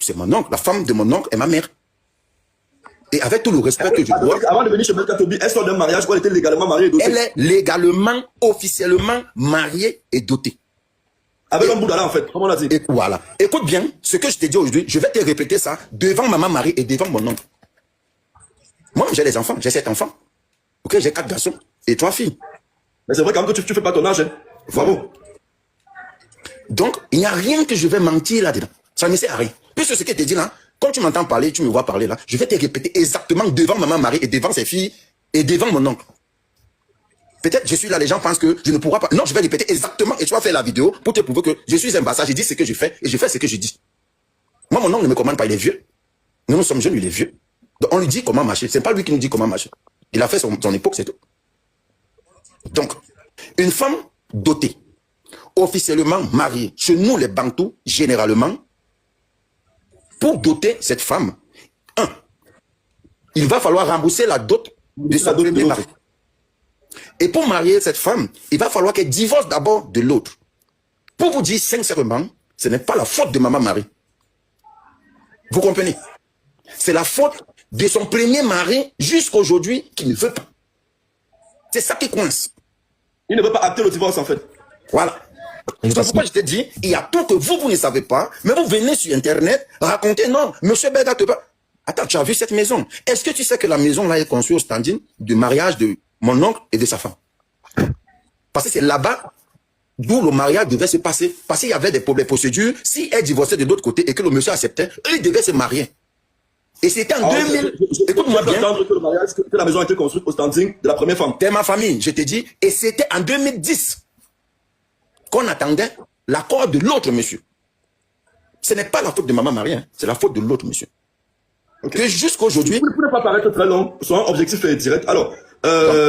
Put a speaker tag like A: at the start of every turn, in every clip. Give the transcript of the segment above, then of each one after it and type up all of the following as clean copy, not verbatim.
A: c'est mon oncle. La femme de mon oncle est ma mère. Et avec tout le respect que je dois...
B: Avant de venir chez Belka Tobi, elle sort d'un mariage où elle était légalement mariée et dotée.
A: Elle est légalement, officiellement mariée et dotée.
B: Avec un Bouddha là, en fait, comme on l'a dit.
A: Et voilà. Écoute bien, ce que je t'ai dit aujourd'hui, je vais te répéter ça devant maman Marie et devant mon oncle. Moi, j'ai des enfants, j'ai 7 enfants. Ok, j'ai 4 garçons et 3 filles.
B: Mais c'est vrai quand même que tu fais pas ton âge. Hein. Bravo.
A: Donc, il n'y a rien que je vais mentir là-dedans. Ça ne sert à rien. Puisque ce que je t'ai dit là, quand tu m'entends parler, tu me vois parler là, je vais te répéter exactement devant maman Marie et devant ses filles et devant mon oncle. Peut-être je suis là, les gens pensent que je ne pourrai pas. Non, je vais répéter exactement et tu vas faire la vidéo pour te prouver que je suis un bastard. Je dis ce que je fais et je fais ce que je dis. Moi, mon oncle ne me commande pas, il est vieux. Nous sommes jeunes, il est vieux. Donc, on lui dit comment marcher. Ce n'est pas lui qui nous dit comment marcher. Il a fait son époque, c'est tout. Donc, une femme dotée, officiellement mariée, chez nous les Bantous, généralement, pour doter cette femme, il va falloir rembourser la dot de son premier mari. Et pour marier cette femme, il va falloir qu'elle divorce d'abord de l'autre. Pour vous dire sincèrement, ce n'est pas la faute de maman Marie. Vous comprenez? C'est la faute de son premier mari jusqu'à aujourd'hui qui ne veut pas. C'est ça qui coince.
B: Il ne veut pas acter le divorce en fait.
A: Voilà. C'est pourquoi je te dis, il y a tout que vous ne savez pas, mais vous venez sur Internet raconter, non, monsieur Belga te pas. Attends, tu as vu cette maison? Est-ce que tu sais que la maison là est construite au standing du mariage de mon oncle et de sa femme? Parce que c'est là-bas d'où le mariage devait se passer. Parce qu'il y avait des problèmes de procédure. Si elle divorçait de l'autre côté et que le monsieur acceptait, il devait se marier. Et c'était en 2000. Écoute-moi bien.
B: Que la maison a été construite au standing de la première femme.
A: T'es ma famille, je t'ai dit. Et c'était en 2010 qu'on attendait l'accord de l'autre monsieur. Ce n'est pas la faute de maman Marie, hein, c'est la faute de l'autre monsieur. Okay. Que jusqu'à aujourd'hui.
B: Pour ne pas paraître très long, sois objectif et direct. Alors,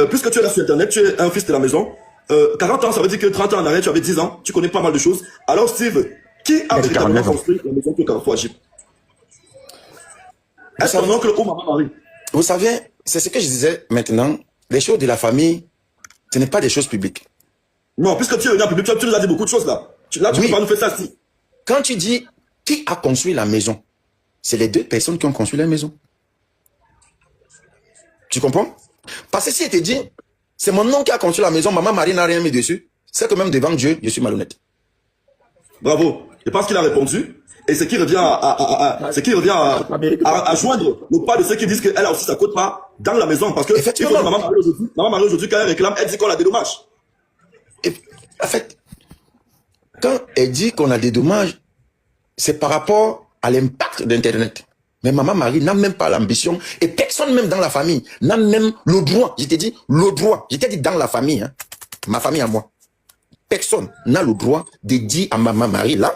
B: puisque tu es là sur Internet, tu es un fils de la maison. 40 ans, ça veut dire que 30 ans en arrière, tu avais 10 ans, tu connais pas mal de choses. Alors, Steve, qui a véritablement construit la maison que Carrefour Agip? Est-ce ton oncle ou maman Marie?
A: Vous savez, c'est ce que je disais maintenant. Les choses de la famille, ce n'est pas des choses publiques.
B: Non, puisque tu es venu en public, tu nous as dit beaucoup de choses là. Là, tu peux pas nous faire ça si.
A: Quand tu dis qui a construit la maison, c'est les deux personnes qui ont construit la maison. Tu comprends? Parce que si elle te dit, c'est mon oncle qui a construit la maison, maman Marie n'a rien mis dessus, c'est que même devant Dieu, je suis malhonnête.
B: Bravo. Je pense qu'il a répondu. Et ce qui revient à joindre le pas de ceux qui disent qu'elle a aussi sa cote part dans la maison. Parce que
A: effectivement,
B: maman Marie aujourd'hui, quand elle réclame, elle dit qu'on a des dommages.
A: Et, en fait, quand elle dit qu'on a des dommages, c'est par rapport à l'impact d'Internet. Mais maman Marie n'a même pas l'ambition, et personne même dans la famille n'a même le droit. Je t'ai dit, le droit. Je t'ai dit dans la famille, hein, ma famille à moi. Personne n'a le droit de dire à maman Marie, là,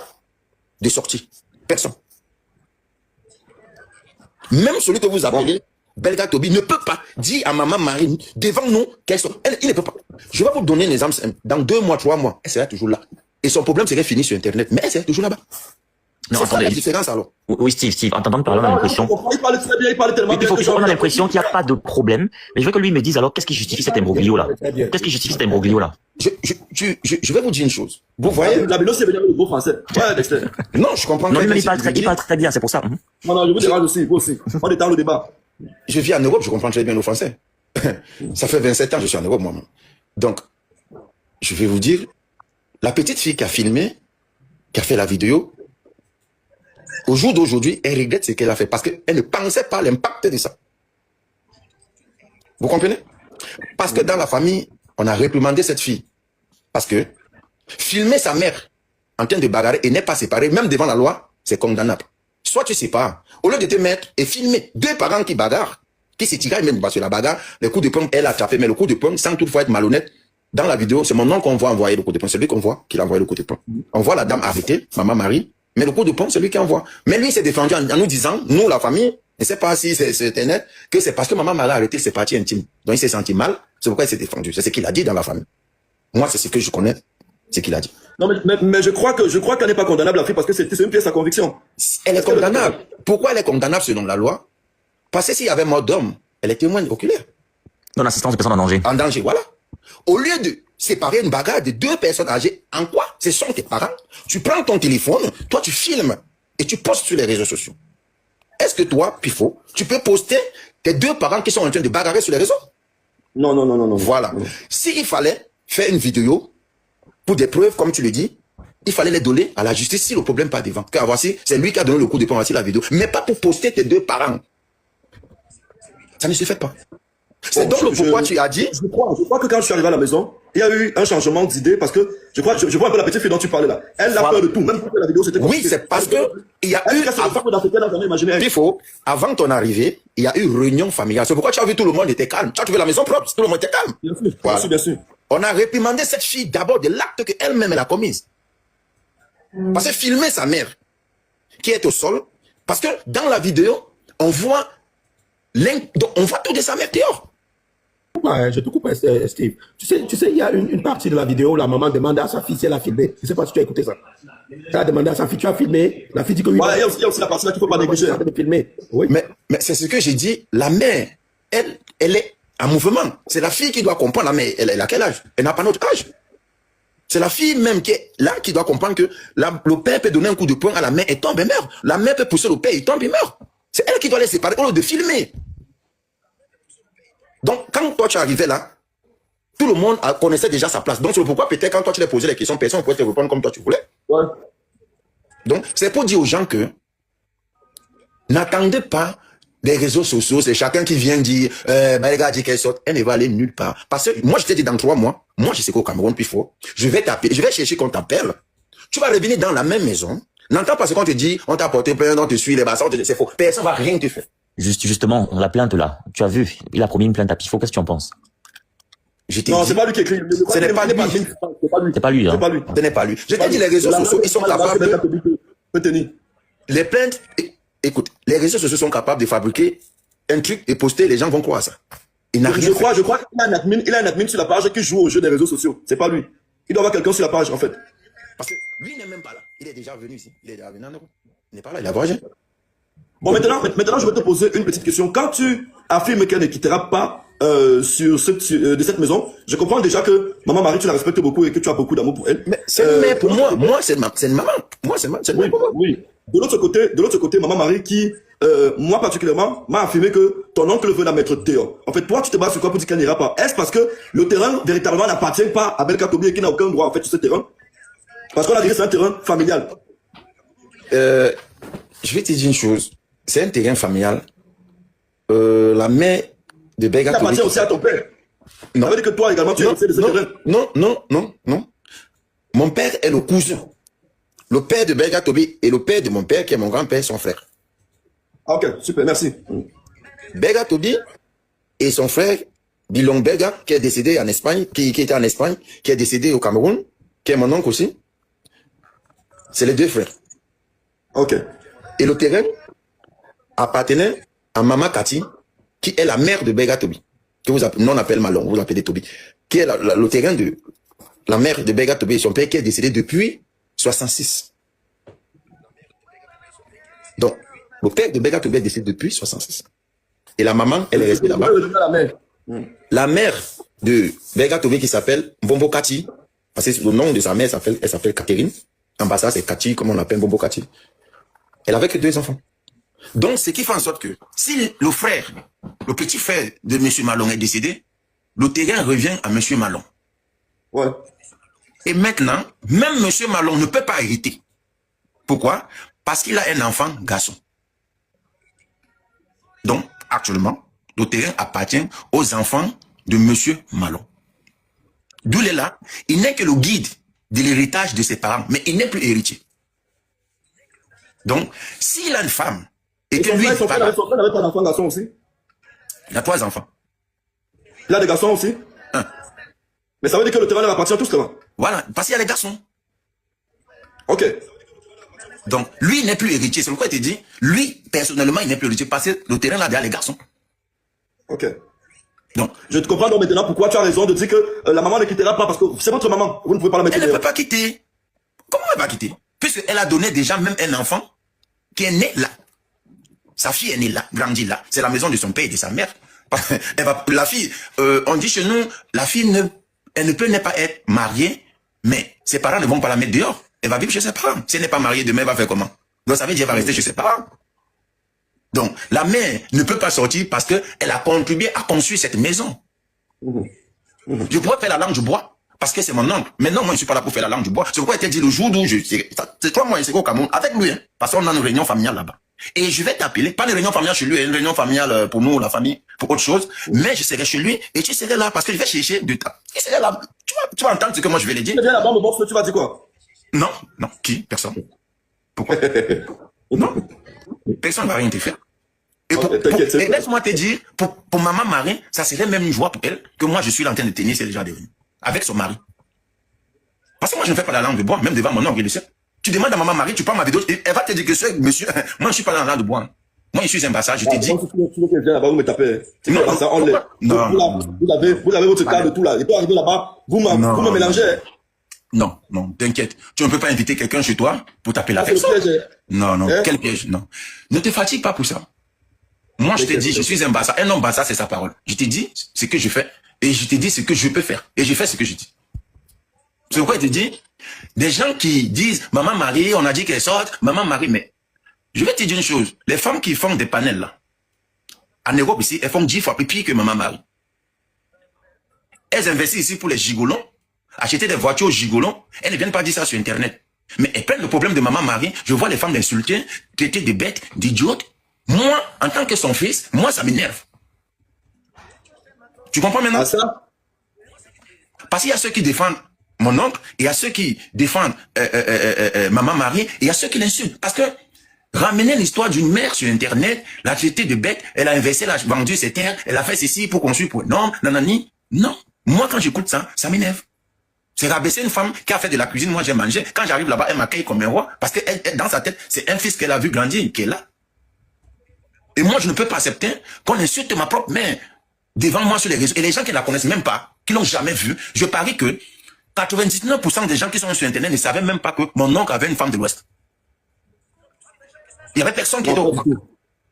A: de sortir. Personne. Même celui que vous appelez Belga Tobi ne peut pas dire à maman Marie devant nous qu'elle sort. Il ne peut pas. Je vais vous donner un exemple. Dans 2 mois, 3 mois, elle sera toujours là. Et son problème serait fini sur Internet. Mais elle serait toujours là-bas.
C: Non,
A: c'est ça la différence alors.
C: Oui, Steve, en t'entendant parler, on a l'impression.
B: Il parle très bien, il parle tellement bien.
C: On a l'impression qu'il n'y a pas de problème. Mais je veux que lui me dise alors, qu'est-ce qui justifie cet imbroglio là? Qu'est-ce qui justifie cet imbroglio là?
A: Je vais vous dire une chose. Vous voyez.
B: La vidéo, c'est venir avec le beau français. Ouais, Dexter.
A: Non, je comprends.
C: Non, il parle très bien, c'est pour ça.
B: Non, je vous dérange aussi, vous aussi. On est dans le débat.
A: Je vis en Europe, je comprends très bien le français. Ça fait 27 ans que je suis en Europe moi-même. Donc, je vais vous dire, la petite fille qui a filmé, qui a fait la vidéo, au jour d'aujourd'hui, elle regrette ce qu'elle a fait parce qu'elle ne pensait pas à l'impact de ça. Vous comprenez? Parce que dans la famille, on a réprimandé cette fille. Parce que filmer sa mère en train de bagarrer et n'est pas séparée, même devant la loi, c'est condamnable. Soit tu sépares, au lieu de te mettre et filmer 2 parents qui bagarrent, qui se tirent même parce que la bagarre, le coup de poing, elle a tapé, mais le coup de poing, sans toutefois être malhonnête, dans la vidéo, c'est mon oncle qu'on voit envoyer le coup de poing. C'est lui qu'on voit qu'il a envoyé le coup de poing. On voit la dame arrêtée, maman Marie, mais le coup de poing, c'est lui qui envoie. Mais lui, il s'est défendu en nous disant, nous, la famille, ne sait pas si c'est net, que c'est parce que maman Marie a arrêté ses parties intimes. Donc il s'est senti mal, c'est pourquoi il s'est défendu. C'est ce qu'il a dit dans la famille. Moi, c'est ce que je connais, c'est ce qu'il a dit.
B: Non, mais je crois qu'elle n'est pas condamnable, la fille, parce que c'est une pièce à conviction.
A: Elle est condamnable. Pourquoi elle est condamnable selon la loi? Parce que s'il y avait mort d'homme, elle est témoin oculaire.
C: Non, l'assistance de personnes en danger.
A: En danger, voilà. Au lieu de séparer une bagarre de 2 personnes âgées, en quoi ce sont tes parents? Tu prends ton téléphone, toi tu filmes et tu postes sur les réseaux sociaux. Est-ce que toi, Pifo, tu peux poster tes deux parents qui sont en train de bagarrer sur les réseaux?
B: Non, non, non, non, non.
A: Voilà. S'il fallait faire une vidéo pour des preuves, comme tu le dis, il fallait les donner à la justice si le problème pas devant. Car voici, c'est lui qui a donné le coup de poing, voici la vidéo. Mais pas pour poster tes deux parents. Ça ne se fait pas. C'est donc pourquoi tu as dit...
B: Je crois que quand je suis arrivé à la maison, il y a eu un changement d'idée parce que je vois un peu la petite fille dont tu parlais là. Elle a peur de tout, même pour la vidéo, c'était
A: Oui, c'est parce que il y a eu... Avant ton arrivée, il y a eu réunion familiale. C'est pourquoi tu as vu tout le monde était calme. Tu as trouvé la maison propre, tout le monde était calme.
B: Bien sûr,
A: voilà.
B: bien sûr.
A: On a réprimandé cette fille d'abord de l'acte qu'elle-même elle a commise. Parce que filmer sa mère qui est au sol, parce que dans la vidéo, on voit tout de sa mère dehors.
D: Ouais, je te coupe, Steve. Tu sais, il y a une partie de la vidéo où la maman demande à sa fille si elle a filmé. Je ne sais pas si tu as écouté ça. Elle a demandé à sa fille, tu as filmé. La fille dit que oui.
B: Ouais, il y a aussi la partie là qu'il ne faut pas négliger.
D: Filmer. Oui.
A: Mais c'est ce que j'ai dit. La mère, elle est en mouvement. C'est la fille qui doit comprendre. La mère, elle a quel âge? Elle n'a pas notre âge. C'est la fille même qui est là qui doit comprendre que le père peut donner un coup de poing à la mère et tombe et meurt. La mère peut pousser le père, il tombe et meurt. C'est elle qui doit les séparer au lieu de filmer. Donc, quand toi tu arrivais là, tout le monde connaissait déjà sa place. Donc, c'est pourquoi peut-être quand toi tu les posais les questions, personne ne pouvait te répondre comme toi tu voulais.
B: Ouais.
A: Donc, c'est pour dire aux gens que n'attendez pas des réseaux sociaux, c'est chacun qui vient dire, les gars dit qu'elle sorte, elle ne va aller nulle part. Parce que moi, je t'ai dit dans 3 mois, moi je sais qu'au Cameroun, puis fort, je vais t'appeler, je vais chercher qu'on t'appelle. Tu vas revenir dans la même maison. N'entends pas ce qu'on te dit, on t'a porté plainte, on te suit les bassins, c'est faux. Personne ne va rien te faire.
C: Justement, la plainte là, tu as vu, il a promis une plainte à Pifo, qu'est-ce que tu en penses?
B: Non, c'est pas lui qui écrit.
A: Ce n'est pas lui.
C: C'est pas lui, hein.
B: C'est pas lui.
A: Ce n'est pas lui. Je t'ai dit, les réseaux sociaux, ils sont capables
B: de...
A: Les plaintes, écoute, les réseaux sociaux sont capables de fabriquer un truc et poster, les gens vont croire ça. Il n'a rien
B: Je crois qu'il a un admin sur la page qui joue au jeu des réseaux sociaux. C'est pas lui. Il doit avoir quelqu'un sur la page, en fait.
A: Parce que lui n'est même pas là. Il est déjà venu ici. Il est déjà venu en Europe. Il n'est pas là, il a voyagé.
B: Bon, maintenant, je vais te poser une petite question. Quand tu affirmes qu'elle ne quittera pas de cette maison, je comprends déjà que Maman Marie, tu la respectes beaucoup et que tu as beaucoup d'amour pour elle.
A: Mais c'est une mère pour moi. Moi, c'est une maman. Moi, c'est une mère pour moi.
B: Oui. De l'autre côté, Maman Marie qui, moi particulièrement, m'a affirmé que ton oncle veut la mettre dehors. En fait, toi, tu te bases sur quoi pour dire qu'elle n'ira pas? Est-ce parce que le terrain, véritablement, n'appartient pas à Belka Tobi et qui n'a aucun droit, en fait, sur ce terrain? Parce qu'on a dit que c'est un terrain familial.
A: Je vais te dire une chose. C'est un terrain familial. La mère de Belka Tobi...
B: Ça appartient aussi à ton père.
A: Non.
B: Ça veut dire que toi, également, tu es héritier de ce terrain.
A: Non. Mon père est le cousin. Le père de Belka Tobi et le père de mon père, qui est mon grand-père, sont frères.
B: Ah, ok, super, merci.
A: Belka Tobi et son frère, Bilong Belga, qui est décédé en Espagne, qui était en Espagne, qui est décédé au Cameroun, qui est mon oncle aussi. C'est les deux frères.
B: Ok.
A: Et le terrain appartenait à Maman Kati, qui est la mère de Belka Tobi, que on appelle Malon, vous l'appelez Tobi, qui est le terrain de la mère de Belka Tobi et son père qui est décédé depuis 66. Donc, le père de Belka Tobi est décédé depuis 66. Et la maman, elle est restée là-bas. La mère de Belka Tobi qui s'appelle Mbombo Kati, parce que le nom de sa mère, elle s'appelle Catherine. En bas, c'est Kati, comme on l'appelle Mbombo Kati. Elle avait que 2 enfants. Donc, ce qui fait en sorte que si le frère, le petit frère de M. Malon est décédé, le terrain revient à M. Malon.
B: Ouais.
A: Et maintenant, même M. Malon ne peut pas hériter. Pourquoi? Parce qu'il a un enfant garçon. Donc, actuellement, le terrain appartient aux enfants de M. Malon. D'où il est là, il n'est que le guide de l'héritage de ses parents, mais il n'est plus héritier. Donc, s'il a une femme, et que lui,
B: son frère n'avait pas d'enfant garçon aussi?
A: Il a 3 enfants.
B: Il a des garçons aussi?
A: 1.
B: Mais ça veut dire que le terrain leur appartient à tous, là.
A: Voilà, parce qu'il y a les garçons.
B: Ok.
A: Donc, lui, il n'est plus héritier. C'est pourquoi il te dit, lui, personnellement, il n'est plus héritier, parce que le terrain, là, derrière les garçons.
B: Ok.
A: Donc,
B: je te comprends donc maintenant pourquoi tu as raison de dire que la maman ne quittera pas, parce que c'est votre maman. Vous ne pouvez pas la mettre
A: elle ne
B: dehors.
A: peut pas quitter. Comment elle va quitter? Puisqu'elle a donné déjà même un enfant qui est né là. Sa fille est née là, grandit là. C'est la maison de son père et de sa mère. La fille, on dit chez nous, la fille elle ne peut pas être mariée, mais ses parents ne vont pas la mettre dehors. Elle va vivre chez ses parents. Si elle n'est pas mariée, demain, elle va faire comment? Donc ça veut dire qu'elle va rester chez ses parents. Donc la mère ne peut pas sortir parce qu'elle a contribué à construire cette maison. Je pourrais faire la langue du bois parce que c'est mon oncle. Maintenant, moi, je ne suis pas là pour faire la langue du bois. C'est pourquoi il t'a dit le jour où c'est toi, moi, c'est au Cameroun, avec lui, hein, parce qu'on a une réunion familiale là-bas. Et je vais t'appeler, pas une réunion familiale chez lui, une réunion familiale pour nous, la famille, pour autre chose, mais je serai chez lui et tu serais là parce que je vais chercher du temps. Tu serais là, tu vas entendre ce que moi je vais lui dire.
B: Tu viens là-bas, bon, tu vas dire quoi?
A: Non, non, qui? Personne. Pourquoi? Non, personne ne va rien te faire. Et laisse-moi te dire, pour maman Marie, ça serait même une joie pour elle que moi je suis là en train de tenir, c'est déjà devenu. Avec son mari. Parce que moi je ne fais pas la langue de bois, même devant mon oncle, il le sait. Tu demandes à maman Marie, tu prends ma vidéo, elle va te dire que ce monsieur, moi je ne suis pas dans la langue de bois. Hein. Moi je suis un bassage, je t'ai dit.
B: Tu veux qu'elle vienne là-bas, vous me tapez.
A: Non,
B: vous avez votre cas de tout là. Et toi arriver là-bas, vous me mélangez.
A: Non, non, t'inquiète. Tu ne peux pas inviter quelqu'un chez toi pour taper la personne. Non, non, quel piège, non. Ne te fatigue pas pour ça. Moi, je te dis, je suis un bassa. Un homme bassa, c'est sa parole. Je t'ai dit ce que je fais et je t'ai dit ce que je peux faire. Et je fais ce que je dis. C'est pourquoi je te dis, des gens qui disent, maman Marie, on a dit qu'elle sorte, maman Marie, mais je vais te dire une chose. Les femmes qui font des panels là, en Europe ici, elles font 10 fois plus pire que maman Marie. Elles investissent ici pour les gigolons, acheter des voitures aux gigolons. Elles ne viennent pas dire ça sur Internet. Mais elles prennent le problème de maman Marie. Je vois les femmes l'insulter, traiter de bêtes, d'idiotes. Moi, en tant que son fils, moi, ça m'énerve. Tu comprends maintenant?
B: Ça?
A: Parce qu'il y a ceux qui défendent mon oncle, et il y a ceux qui défendent maman Marie, et il y a ceux qui l'insultent. Parce que ramener l'histoire d'une mère sur Internet, la traiter de bête, elle a investi, elle a vendu ses terres, elle a fait ceci pour construire pour un homme, nanani. Non. Moi, quand j'écoute ça, ça m'énerve. C'est rabaisser une femme qui a fait de la cuisine, moi j'ai mangé. Quand j'arrive là-bas, elle m'accueille comme un roi, parce que dans sa tête, c'est un fils qu'elle a vu grandir, qui est là. Et moi, je ne peux pas accepter qu'on insulte ma propre mère devant moi sur les réseaux. Et les gens qui ne la connaissent même pas, qui l'ont jamais vue, je parie que 99% des gens qui sont sur Internet ne savaient même pas que mon oncle avait une femme de l'Ouest. Il n'y avait personne qui était au courant.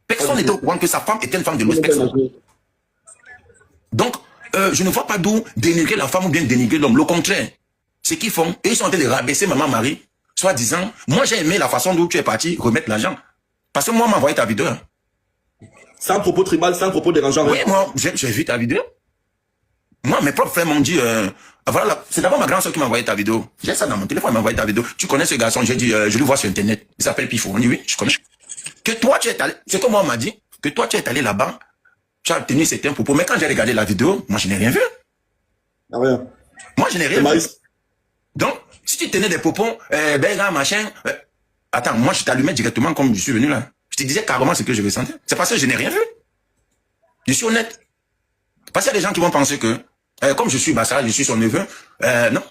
A: Personne n'était au courant que sa femme était une femme de l'Ouest. Personne. Donc, je ne vois pas d'où dénigrer la femme ou bien dénigrer l'homme. Le contraire, ce qu'ils font, et ils sont en train de rabaisser maman Marie, soit disant, moi j'ai aimé la façon dont tu es parti remettre l'argent. Parce que moi, m'a envoyé ta vidéo.
B: Sans propos tribal, sans propos dérangeant.
A: Oui, moi, j'ai vu ta vidéo. Moi, mes propres frères m'ont dit, voilà, c'est d'abord ma grande soeur qui m'a envoyé ta vidéo. J'ai ça dans mon téléphone, elle m'a envoyé ta vidéo. Tu connais ce garçon? J'ai dit, je le vois sur Internet. Il s'appelle Pifo. On dit, oui, je connais. Que toi, tu es allé, c'est comme moi, on m'a dit, que toi, tu es allé là-bas, tu as tenu certains propos. Mais quand j'ai regardé la vidéo, moi, je n'ai rien vu.
B: Ah ouais.
A: Moi, je n'ai rien vu. Donc, si tu tenais des propos, machin, attends, moi, je t'allumais directement comme je suis venu là. Je te disais carrément ce que je ressentais. C'est parce que je n'ai rien vu. Je suis honnête. Parce qu'il y a des gens qui vont penser que, comme je suis Bassa, je suis son neveu, non.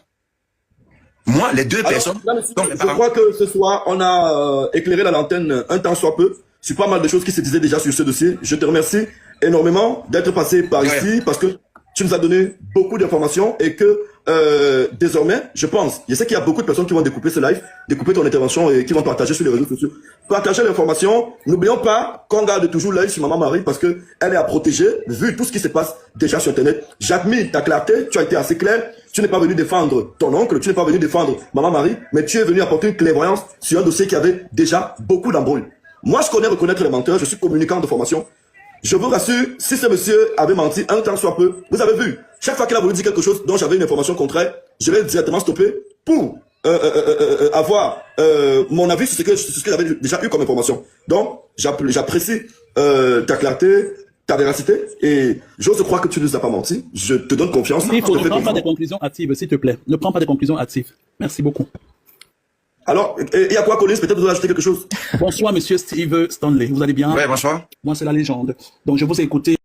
A: Moi, les deux personnes...
B: Je crois que ce soir, on a éclairé la lanterne un temps soit peu sur pas mal de choses qui se disaient déjà sur ce dossier. Je te remercie énormément d'être passé par ici parce que tu nous as donné beaucoup d'informations et que désormais, je pense, je sais qu'il y a beaucoup de personnes qui vont découper ce live, découper ton intervention et qui vont partager sur les réseaux sociaux. Partagez l'information. N'oublions pas qu'on garde toujours l'œil sur maman Marie parce que elle est à protéger vu tout ce qui se passe déjà sur Internet. J'admire ta clarté, tu as été assez clair. Tu n'es pas venu défendre ton oncle, tu n'es pas venu défendre maman Marie, mais tu es venu apporter une clairvoyance sur un dossier qui avait déjà beaucoup d'embrouilles. Moi, je connais reconnaître les menteurs, je suis communicant de formation. Je vous rassure, si ce monsieur avait menti un temps soit peu, vous avez vu, chaque fois qu'il a voulu dire quelque chose dont j'avais une information contraire, je l'ai directement stoppé pour avoir mon avis sur ce que j'avais déjà eu comme information. Donc, j'apprécie ta clarté, ta véracité, et j'ose croire que tu ne nous as pas menti. Je te donne confiance.
E: Il faut ne prends pas des conclusions hâtives, s'il te plaît. Ne prends pas des conclusions hâtives. Merci beaucoup.
B: Alors, il y a quoi, Collins? Peut-être vous voulez ajouter quelque chose?
E: Bonsoir, monsieur Steve Stanley. Vous allez bien?
A: Oui, bonsoir.
E: Moi, c'est la légende. Donc, je vous ai écouté